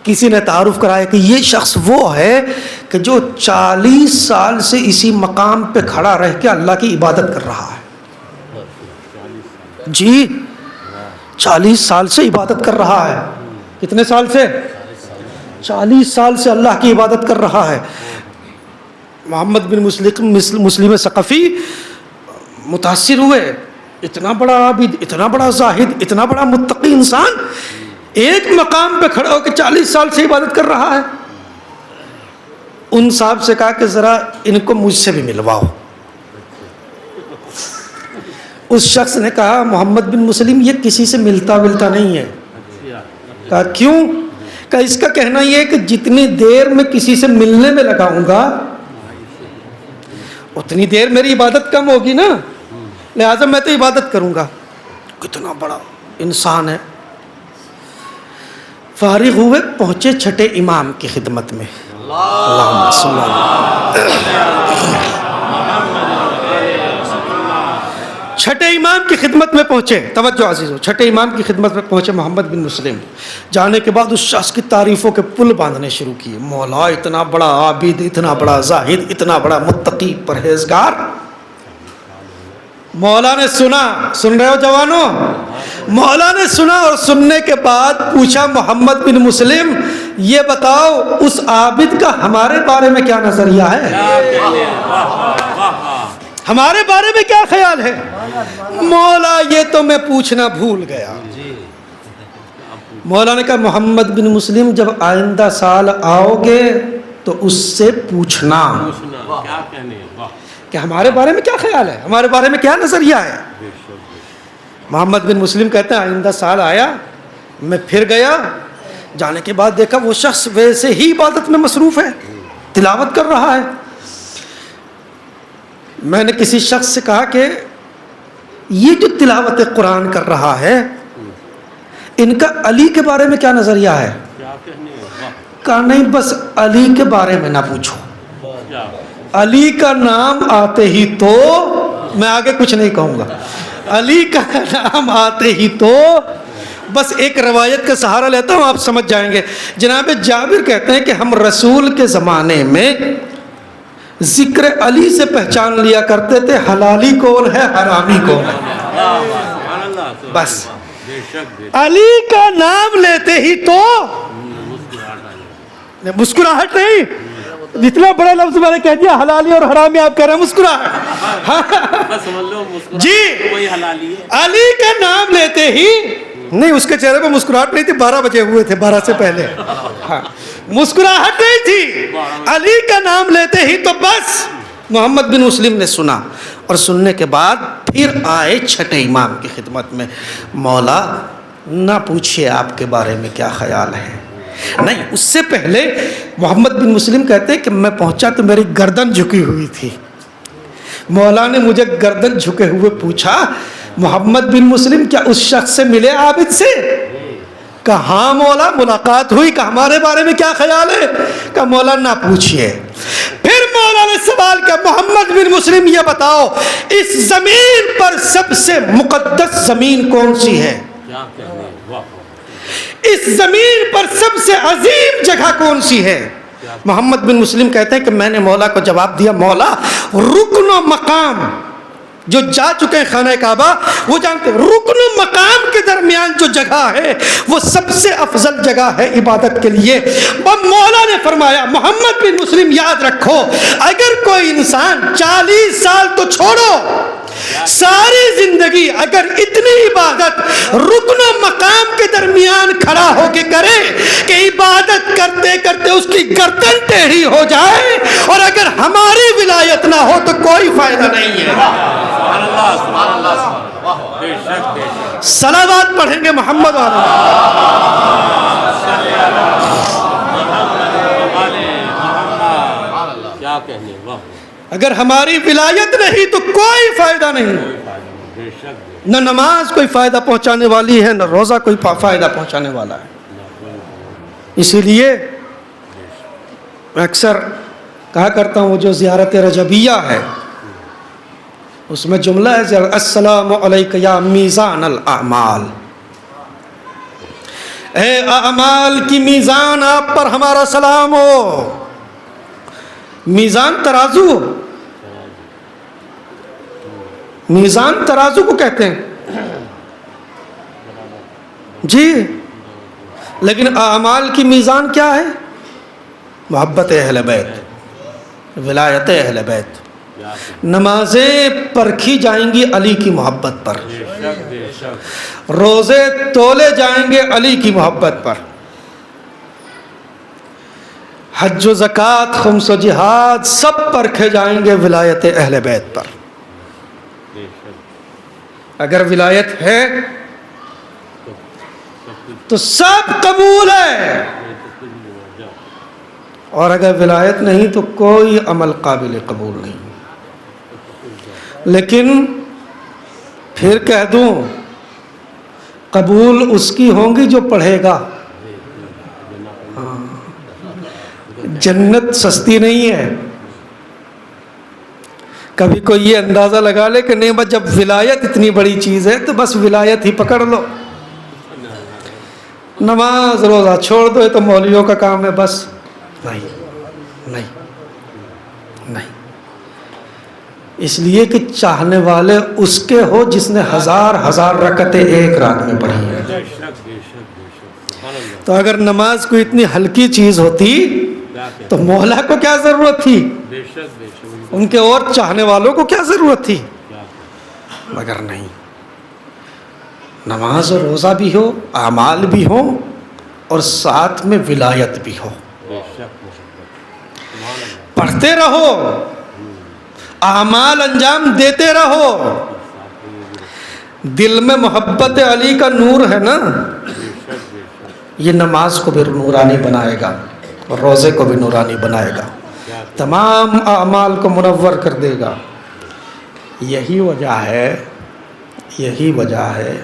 کسی نے تعارف کرایا کہ یہ شخص وہ ہے کہ جو 40 سال سے اسی مقام پہ کھڑا رہ کے اللہ کی عبادت کر رہا ہے۔ جی 40 سال سے عبادت کر رہا ہے۔ کتنے سال سے؟ 40 سال سے اللہ کی عبادت کر رہا ہے۔ محمد بن مسلم ثقفی متاثر ہوئے، اتنا بڑا عابد، اتنا بڑا زاہد، اتنا بڑا متقی انسان ایک مقام پہ کھڑا ہو کے 40 سال سے عبادت کر رہا ہے۔ ان صاحب سے کہا کہ ذرا ان کو مجھ سے بھی ملواؤ۔ اس شخص نے کہا محمد بن مسلم یہ کسی سے ملتا نہیں ہے۔ کہا کیوں؟ کہا اس کا کہنا یہ ہے کہ جتنی دیر میں کسی سے ملنے میں لگاؤں گا اتنی دیر میری عبادت کم ہوگی نا، لہٰذا میں تو عبادت کروں گا۔ کتنا بڑا انسان ہے۔ فارغ ہوئے، پہنچے چھٹے امام کی خدمت میں۔ اللہم صلی اللہ، چھٹے امام کی خدمت میں پہنچے۔ توجہ عزیزو، چھٹے امام کی خدمت میں پہنچے محمد بن مسلم۔ جانے کے بعد اس شخص کی تعریفوں کے پل باندھنے شروع کیے۔ مولا اتنا بڑا عابد، اتنا بڑا زاہد، اتنا بڑا متقی پرہیزگار۔ مولا نے سنا، سن رہے ہو جوانوں؟ مولا نے سنا اور سننے کے بعد پوچھا محمد بن مسلم یہ بتاؤ اس عابد کا ہمارے بارے میں کیا نظریہ ہے؟ ہمارے بارے میں کیا خیال ہے؟ مولا یہ تو میں پوچھنا بھول گیا۔ مولا نے کہا محمد بن مسلم جب آئندہ سال آؤ گے تو اس سے پوچھنا کہ ہمارے بارے میں کیا خیال ہے، ہمارے بارے میں کیا نظریہ ہے۔ محمد بن مسلم کہتے ہیں آئندہ سال آیا، میں پھر گیا، جانے کے بعد دیکھا وہ شخص ویسے ہی عبادت میں مصروف ہے، تلاوت کر رہا ہے۔ میں نے کسی شخص سے کہا کہ یہ جو تلاوت قرآن کر رہا ہے ان کا علی کے بارے میں کیا نظریہ ہے؟ کہا نہیں بس علی کے بارے میں نہ پوچھو، علی کا نام آتے ہی تو، میں آگے کچھ نہیں کہوں گا، علی کا نام آتے ہی تو بس ایک روایت کا سہارا لیتا ہوں آپ سمجھ جائیں گے۔ جناب جابر کہتے ہیں کہ ہم رسول کے زمانے میں ذکر علی سے پہچان لیا کرتے تھے حلالی کون ہے حرامی کون ہے، بس علی کا نام لیتے ہی تو مسکراہٹ نہیں، اتنا بڑا لفظ میں نے کہہ دیا حلالی اور حرامی، آپ کہہ رہے ہیں مسکراہٹ۔ جی علی کا نام لیتے ہی نہیں، اس کے چہرے پہ مسکراہٹ نہیں تھی، 12 بجے ہوئے تھے، 12 سے پہلے، ہاں مسکراہٹ نہیں تھی، علی کا نام لیتے ہی تو بس۔ محمد بن مسلم نے سنا اور سننے کے بعد پھر آئے چھٹے امام کی خدمت میں. مولا نہ پوچھئے آپ کے بارے میں کیا خیال ہے. نہیں، اس سے پہلے محمد بن مسلم کہتے ہیں کہ میں پہنچا تو میری گردن جھکی ہوئی تھی. مولا نے مجھے گردن جھکے ہوئے پوچھا محمد بن مسلم کیا اس شخص سے ملے عابد سے؟ کہا ہاں مولا ملاقات ہوئی. کہ ہمارے بارے میں کیا خیال ہے؟ کہ مولا نہ پوچھئے. پھر مولا نے سوال کیا محمد بن مسلم یہ بتاؤ اس زمین پر سب سے مقدس زمین کون سی ہے؟ کیا کہنے، واہ اس زمین پر سب سے عظیم جگہ کون سی ہے؟ محمد بن مسلم کہتے ہیں کہ میں نے مولا کو جواب دیا مولا رکن و مقام، جو جا چکے ہیں خانہ کعبہ وہ جانتے ہیں رکن و مقام کے درمیان جو جگہ ہے وہ سب سے افضل جگہ ہے عبادت کے لیے. مولا نے فرمایا محمد بن مسلم یاد رکھو اگر کوئی انسان 40 سال تو چھوڑو ساری زندگی اگر اتنی عبادت رکن و مقام کے درمیان کھڑا ہو کے کرے کہ عبادت کرتے کرتے اس کی گردن ٹیڑھی ہو جائے اور اگر ہماری ولایت نہ ہو تو کوئی فائدہ نہیں ہے. سبحان اللہ سبحان اللہ، بے شک بے شک. صلوات پڑھیں گے محمد علیہ. کیا کہنے، واہ اگر ہماری ولایت نہیں تو کوئی فائدہ نہیں. بے شک. نہ نماز کوئی فائدہ پہنچانے والی ہے نہ روزہ کوئی فائدہ پہنچانے والا ہے. اسی لیے میں اکثر کہا کرتا ہوں جو زیارت رجبیہ ہے اس میں جملہ ہے السلام علیک یا میزان الاعمال. اے اعمال کی میزان آپ پر ہمارا سلام ہو. میزان ترازو، میزان ترازو کو کہتے ہیں جی، لیکن اعمال کی میزان کیا ہے؟ محبت اہل بیت، ولایت اہل بیت. نمازیں پرکھی جائیں گی علی کی محبت پر، روزے تولے جائیں گے علی کی محبت پر، حج و زکوٰۃ خمس و جہاد سب پرکھے جائیں گے ولایت اہل بیت پر. اگر ولایت ہے تو سب قبول ہے اور اگر ولایت نہیں تو کوئی عمل قابل قبول نہیں. لیکن پھر کہہ دوں قبول اس کی ہوں گی جو پڑھے گا. جنت سستی نہیں ہے. کبھی کوئی یہ اندازہ لگا لے کہ نہیں بس جب ولایت اتنی بڑی چیز ہے تو بس ولایت ہی پکڑ لو، نماز روزہ چھوڑ دو یہ تو مولویوں کا کام ہے بس. نہیں نہیں نہیں، اس لیے کہ چاہنے والے اس کے ہو جس نے ہزار ہزار رکعتیں ایک رات میں پڑھی ہیں. تو اگر نماز کوئی اتنی ہلکی چیز ہوتی تو مولا کو کیا ضرورت تھی، ان کے اور چاہنے والوں کو کیا ضرورت تھی. مگر نہیں، نماز اور روزہ بھی ہو، اعمال بھی ہو اور ساتھ میں ولایت بھی ہو. پڑھتے رہو، اعمال انجام دیتے رہو، دل میں محبت علی کا نور ہے نا، یہ نماز کو بھی نورانی بنائے گا اور روزے کو بھی نورانی بنائے گا، تمام اعمال کو منور کر دے گا. یہی وجہ ہے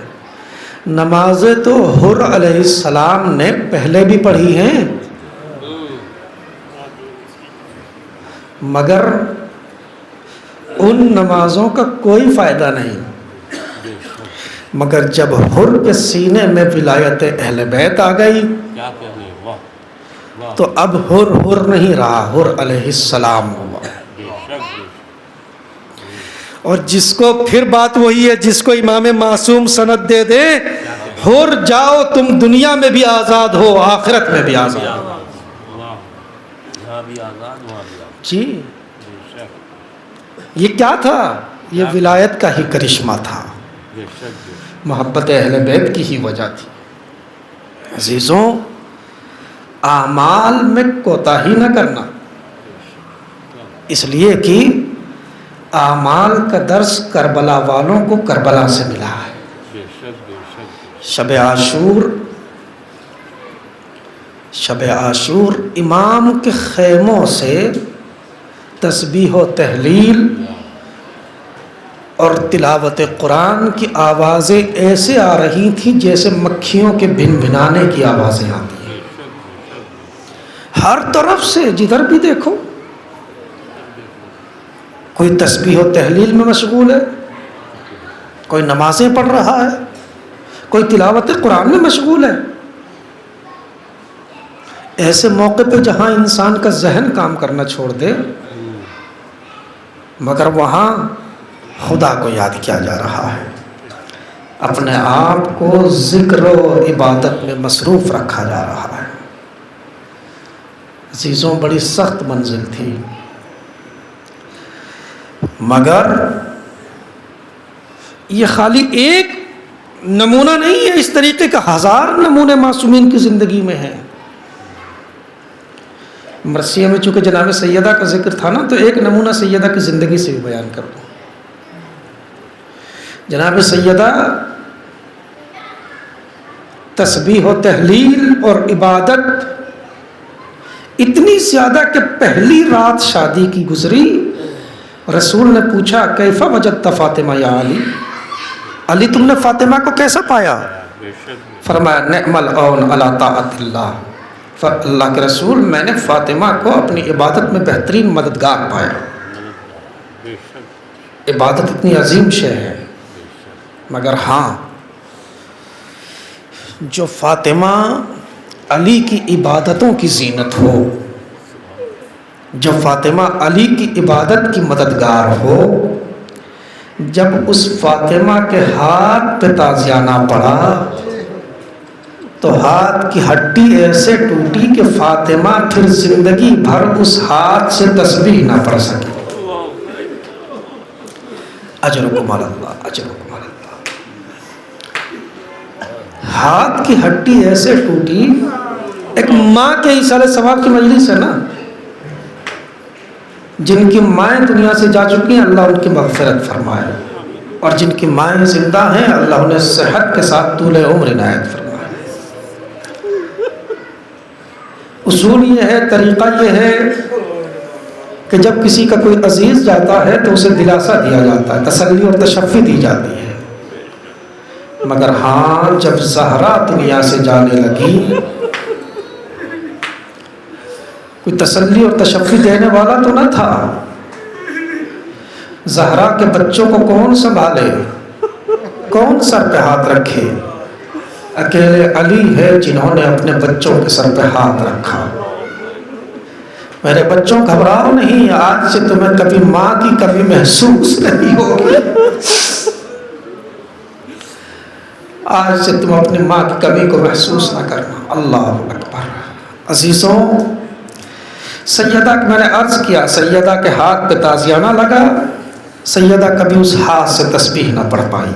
نمازیں تو حر علیہ السلام نے پہلے بھی پڑھی ہیں مگر ان نمازوں کا کوئی فائدہ نہیں. مگر جب حر کے سینے میں ولایت اہل بیت آ گئی تو اب حر نہیں رہا، حر علیہ السلام ہوا. اور جس کو پھر بات وہی ہے جس کو امام معصوم سند دے دے، حر جاؤ تم دنیا میں بھی آزاد ہو آخرت میں بھی آزاد ہو. جی یہ کیا تھا؟ یہ ولایت کا ہی کرشمہ تھا، محبت اہل بیت کی ہی وجہ تھی. عزیزوں اعمال میں کوتاہی نہ کرنا، اس لیے کہ اعمال کا درس کربلا والوں کو کربلا سے ملا ہے۔ بے شک بے شک۔ شب عاشور امام کے خیموں سے تسبیح و تحلیل اور تلاوت قرآن کی آوازیں ایسے آ رہی تھیں جیسے مکھیوں کے بن بنانے کی آوازیں آتی ہیں، ہر طرف سے جدھر بھی دیکھو کوئی تسبیح و تحلیل میں مشغول ہے، کوئی نمازیں پڑھ رہا ہے، کوئی تلاوت قرآن میں مشغول ہے۔ ایسے موقع پہ جہاں انسان کا ذہن کام کرنا چھوڑ دے مگر وہاں خدا کو یاد کیا جا رہا ہے، اپنے آپ کو ذکر و عبادت میں مصروف رکھا جا رہا ہے۔ عزیزوں، بڑی سخت منزل تھی، مگر یہ خالی ایک نمونہ نہیں ہے، اس طریقے کا ہزار نمونے معصومین کی زندگی میں ہیں۔ مرثیہ میں چونکہ جناب سیدہ کا ذکر تھا نا، تو ایک نمونہ سیدہ کی زندگی سے بھی بیان کر دوں۔ جناب سیدہ تسبیح و تحلیل اور عبادت اتنی زیادہ کہ پہلی رات شادی کی گزری، رسول نے پوچھا کیفا وجدت فاطمہ یا علی، علی تم نے فاطمہ کو کیسا پایا؟ فرمایا نعم العون علی طاعت اللہ، اللہ کے رسول میں نے فاطمہ کو اپنی عبادت میں بہترین مددگار پایا۔ عبادت اتنی عظیم شے ہے، مگر ہاں جو فاطمہ علی کی عبادتوں کی زینت ہو، جو فاطمہ علی کی عبادت کی مددگار ہو، جب اس فاطمہ کے ہاتھ پہ تازیانہ پڑا تو ہاتھ کی ہڈی ایسے ٹوٹی کہ فاطمہ پھر زندگی بھر اس ہاتھ سے تسبیح نہ پڑھ سکی۔ اجرکم علی اللہ، اجرکم علی اللہ۔ ہاتھ کی ہڈی ایسے ٹوٹی، ایک ماں کے ایصال ثواب کی مجلس ہے نا، جن کی مائیں دنیا سے جا چکی ہیں اللہ ان کی مغفرت فرمائے، اور جن کی مائیں زندہ ہیں اللہ انہیں صحت کے ساتھ طول عمر عنایت فرمائے۔ اصول یہ ہے، طریقہ یہ ہے کہ جب کسی کا کوئی عزیز جاتا ہے تو اسے دلاسا دیا جاتا ہے، تسلی اور تشفی دی جاتی ہے، مگر ہاں جب زہرا دنیا سے جانے لگی کوئی تسلی اور تشفی دینے والا تو نہ تھا۔ زہرا کے بچوں کو کون سنبھالے، کون سر پہ ہاتھ رکھے؟ اکیلے علی ہے جنہوں نے اپنے بچوں کے سر پہ ہاتھ رکھا۔ میرے بچوں گھبراؤ نہیں، آج سے تمہیں کبھی ماں کی کمی محسوس نہیں ہوگی، آج سے تم اپنی ماں کی کمی کو محسوس نہ کرنا۔ اللہ اکبر۔ عزیزوں، سیدہ میں نے عرض کیا سیدہ کے ہاتھ پہ تازیانہ لگا، سیدہ کبھی اس ہاتھ سے تسبیح نہ پڑھ پائی۔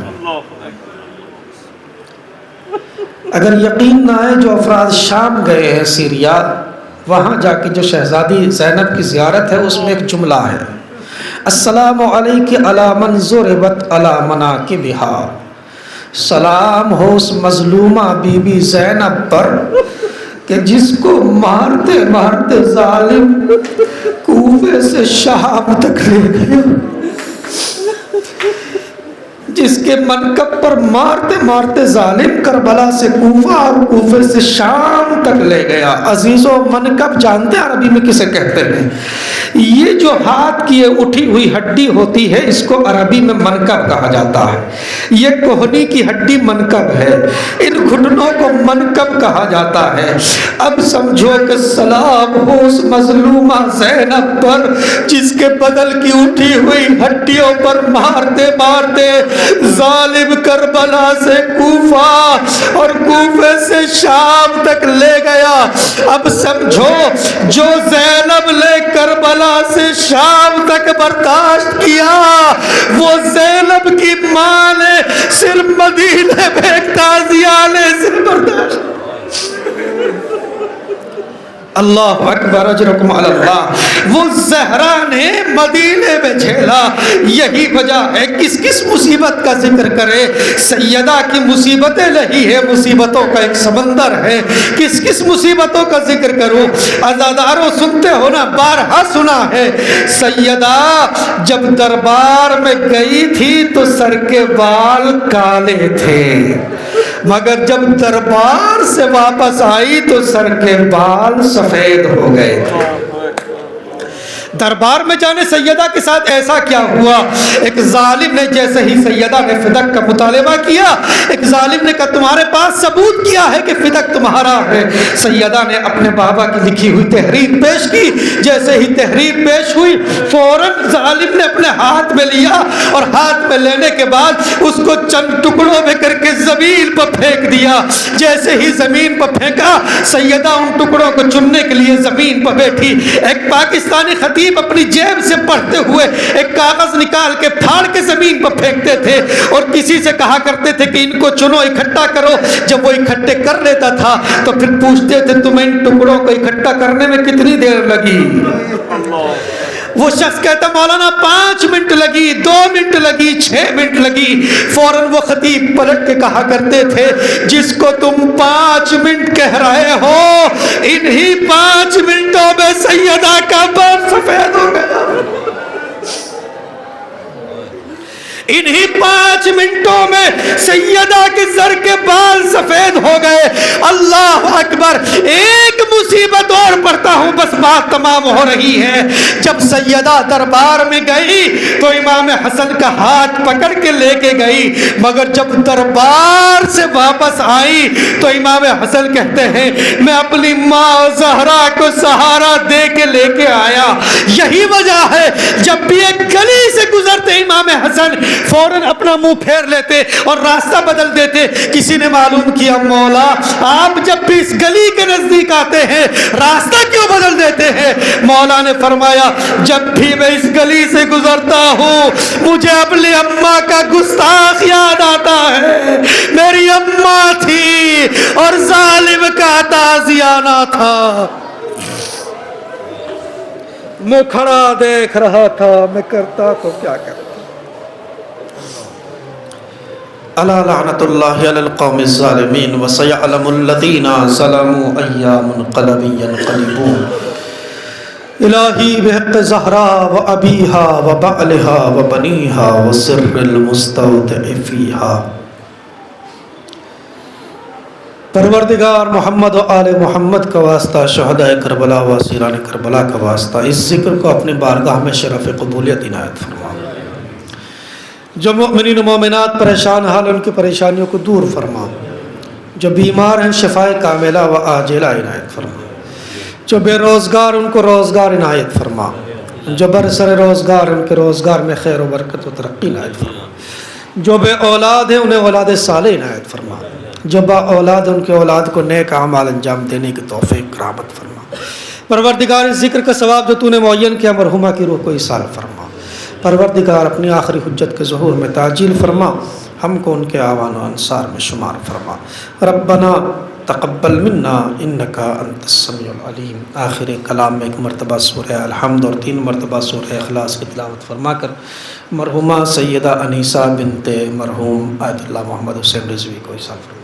اگر یقین نہ آئے، جو افراد شام گئے ہیں سیریا، وہاں جا کے جو شہزادی زینب کی زیارت ہے اس میں ایک جملہ ہے، السلام علیک علی من ضربت علی مناکبہا، سلام ہو اس مظلومہ بی بی زینب پر کہ جس کو مارتے مارتے ظالم کوفے سے شام تک لے گیا، جس کے منکب پر مارتے مارتے ظالم کربلا سے کوفہ اور کوفے سے شام تک لے گیا۔ عزیزوں، منکب جانتے ہیں عربی میں کسے کہتے ہیں؟ یہ جو ہاتھ کی اٹھی ہوئی ہڈی ہوتی ہے اس کو عربی میں منکب کہا جاتا ہے، یہ کوہنی کی ہڈی منکب ہے، ان گھٹنوں کو منکب کہا جاتا ہے۔ اب سمجھو کہ سلام ہو اس مظلومہ زینب پر جس کے بدل کی اٹھی ہوئی ہڈیوں پر مارتے مارتے ظالم کربلا سے کوفہ اور کوفے سے شام تک لے گیا۔ اب سمجھو جو زینب نے کربلا سے شام تک برداشت کیا، وہ زینب کی ماں نے صرف مدینے میں تازیانے سے برداشت۔ اللہ اکبر اجرکم علی اللہ۔ وہ زہرا نے مدینے میں جھیلا، یہی وجہ ہے کس کس مصیبت کا ذکر کرے، سیدہ کی مصیبتیں نہیں ہے، مصیبتوں کا ایک سمندر ہے، کس کس مصیبتوں کا ذکر کروں۔ عزاداروں سنتے ہو نا، بارہا سنا ہے، سیدہ جب دربار میں گئی تھی تو سر کے بال کالے تھے، مگر جب دربار سے واپس آئی تو سر کے بال سفید ہو گئے تھے۔ دربار میں جانے سیدہ کے ساتھ ایسا کیا ہوا؟ ایک ظالم نے جیسے ہی سیدہ نے فدق کا مطالبہ کیا، ایک ظالم نے کہا تمہارے پاس ثبوت کیا ہے کہ فدق تمہارا ہے؟ سیدہ نے اپنے بابا کی لکھی ہوئی تحریر پیش کی، جیسے ہی تحریر پیش ہوئی فوراً ظالم نے اپنے ہاتھ میں لیا، اور ہاتھ میں لینے کے بعد اس کو چند ٹکڑوں میں کر کے زمین پر پھینک دیا۔ جیسے ہی زمین پر پھینکا، سیدہ ان ٹکڑوں کو چننے کے لیے زمین پر بیٹھی۔ ایک پاکستانی خطیب اپنی جیب سے پڑھتے ہوئے ایک کاغذ نکال کے پھاڑ کے زمین پر پھینکتے تھے، اور کسی سے کہا کرتے تھے کہ ان کو چنو، اکٹھا کرو۔ جب وہ اکٹھے کر لیتا تھا تو پھر پوچھتے تھے تمہیں ان ٹکڑوں کو اکٹھا کرنے میں کتنی دیر لگی؟ وہ شخص کہتا مولانا 5 منٹ لگی، 2 منٹ لگی، 6 منٹ لگی۔ فوراً وہ خطیب پلٹ کے کہا کرتے تھے جس کو تم 5 منٹ کہہ رہے ہو، انہی 5 منٹوں میں سیدہ کا بال سفید ہو گیا، انہی 5 منٹوں میں سیدہ کے سر کے بال سفید ہو گئے۔ اللہ اکبر۔ ایک مصیبت اور پڑھتا ہوں، بس بات تمام ہو رہی ہے۔ جب سیدہ دربار میں گئی تو امام حسن کا ہاتھ پکڑ کے لے کے گئی، مگر جب دربار سے واپس آئی تو امام حسن کہتے ہیں میں اپنی ماں زہرا کو سہارا دے کے لے کے آیا۔ یہی وجہ ہے جب بھی ایک گلی سے گزرتے امام حسن فوراً اپنا منہ پھیر لیتے اور راستہ بدل دیتے۔ کسی نے معلوم کیا مولا آپ جب بھی اس گلی کے نزدیک آتے ہیں راستہ کیوں بدل دیتے ہیں؟ مولا نے فرمایا جب بھی میں اس گلی سے گزرتا ہوں مجھے اپنی اماں کا گستاخ یاد آتا ہے، میری اماں تھی اور ظالم کا تازیانہ تھا، میں کھڑا دیکھ رہا تھا، میں کرتا تو کیا کرتا۔ الا لعنت اللہ علی القوم الظالمین وسیعلم الذین ظلموا ایا منقلب ینقلبون۔ الہی بحق زہرا و ابیہا و بعلہا و بنیہا و سر المستودع فیہا۔ پروردگار محمد و آل محمد کا واسطہ، شہداء کربلا و اسیران کربلا کا واسطہ، اس ذکر کو اپنی بارگاہ میں شرف قبولیت عنایت فرما۔ جو مؤمنین و مومنات پریشان حال ان کی پریشانیوں کو دور فرما، جو بیمار ہیں شفائے کاملہ و عاجلہ عنایت فرما، جو بے روزگار ان کو روزگار عنایت فرما، جو برسر روزگار ان کے روزگار میں خیر و برکت و ترقی عنایت فرما، جو بے اولاد ہیں انہیں اولاد صالح عنایت فرما، جو با اولاد ان کے اولاد کو نیک اعمال انجام دینے کی توفیق کرامت فرما۔ پروردگار اس ذکر کا ثواب جو تو نے معین کیا مرحومہ کی روح کو ایصال فرما۔ پروردگار اپنی آخری حجت کے ظہور میں تعجیل فرما، ہم کو ان کے آوان و انصار میں شمار فرما۔ ربنا تقبل منا انکا انت السمیع العلیم۔ آخر کلام میں ایک مرتبہ سورہ الحمد اور 3 مرتبہ سورہ اخلاص کی تلاوت فرما کر مرحومہ سیدہ انیسہ بنت مرحوم آیت اللہ محمد حسین رضوی کو ایصال فرما۔